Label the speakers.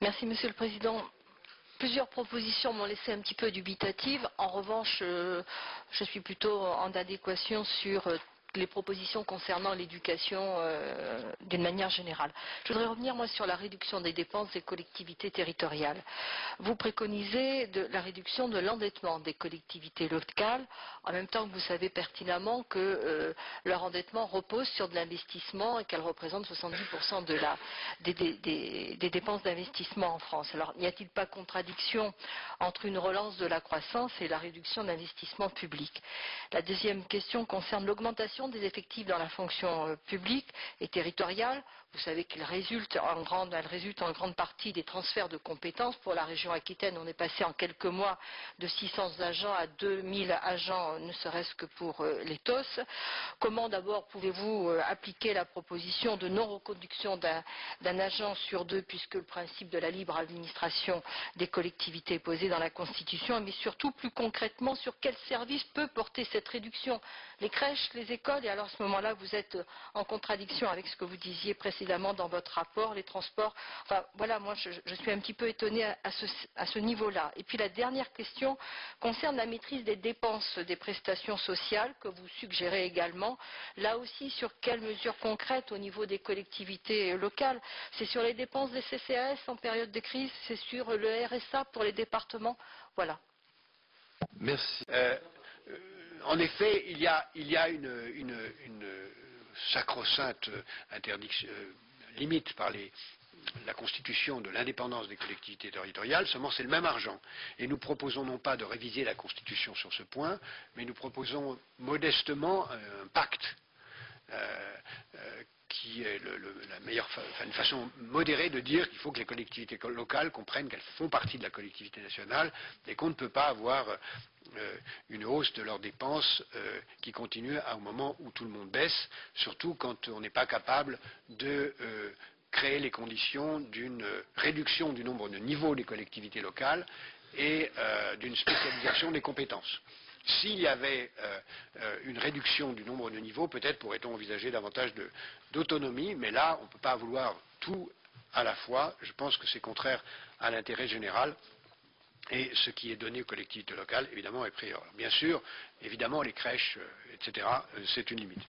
Speaker 1: Merci, Monsieur le Président. Plusieurs propositions m'ont laissé un petit peu dubitative. En revanche, je suis plutôt en adéquation sur les propositions concernant l'éducation d'une manière générale. Je voudrais revenir, moi, sur la réduction des dépenses des collectivités territoriales. Vous préconisez la réduction de l'endettement des collectivités locales, en même temps que vous savez pertinemment que leur endettement repose sur de l'investissement et qu'elle représente 70% des dépenses d'investissement en France. Alors, n'y a-t-il pas contradiction entre une relance de la croissance et la réduction de l'investissement public? La deuxième question concerne l'augmentation des effectifs dans la fonction publique et territoriale. Vous savez qu'elle résulte en grande partie des transferts de compétences. Pour la région Aquitaine, on est passé en quelques mois de 600 agents à 2000 agents, ne serait-ce que pour les TOS. Comment d'abord pouvez-vous appliquer la proposition de non-reconduction d'un agent sur deux, puisque le principe de la libre administration des collectivités est posé dans la Constitution, mais surtout plus concrètement sur quel service peut porter cette réduction? Les crèches, les écoles, et alors à ce moment-là vous êtes en contradiction avec ce que vous disiez précédemment dans votre rapport, les transports. Enfin voilà, moi je suis un petit peu étonnée à ce niveau-là. Et puis la dernière question concerne la maîtrise des dépenses des prestations sociales que vous suggérez également. Là aussi, sur quelles mesures concrètes au niveau des collectivités locales? C'est sur les dépenses des CCAS en période de crise? C'est sur le RSA pour les départements? Voilà.
Speaker 2: Merci. En effet, il y a une sacro-sainte interdiction, limite par la constitution de l'indépendance des collectivités territoriales, seulement c'est le même argent. Et nous proposons non pas de réviser la Constitution sur ce point, mais nous proposons modestement un pacte qui est la meilleure, une façon modérée de dire qu'il faut que les collectivités locales comprennent qu'elles font partie de la collectivité nationale et qu'on ne peut pas avoir une hausse de leurs dépenses qui continue au moment où tout le monde baisse, surtout quand on n'est pas capable de créer les conditions d'une réduction du nombre de niveaux des collectivités locales et d'une spécialisation des compétences. S'il y avait une réduction du nombre de niveaux, peut-être pourrait-on envisager davantage d'autonomie, mais là, on ne peut pas vouloir tout à la fois. Je pense que c'est contraire à l'intérêt général. Et ce qui est donné aux collectivités locales, évidemment, est prioritaire. Bien sûr, évidemment, les crèches, etc., c'est une limite.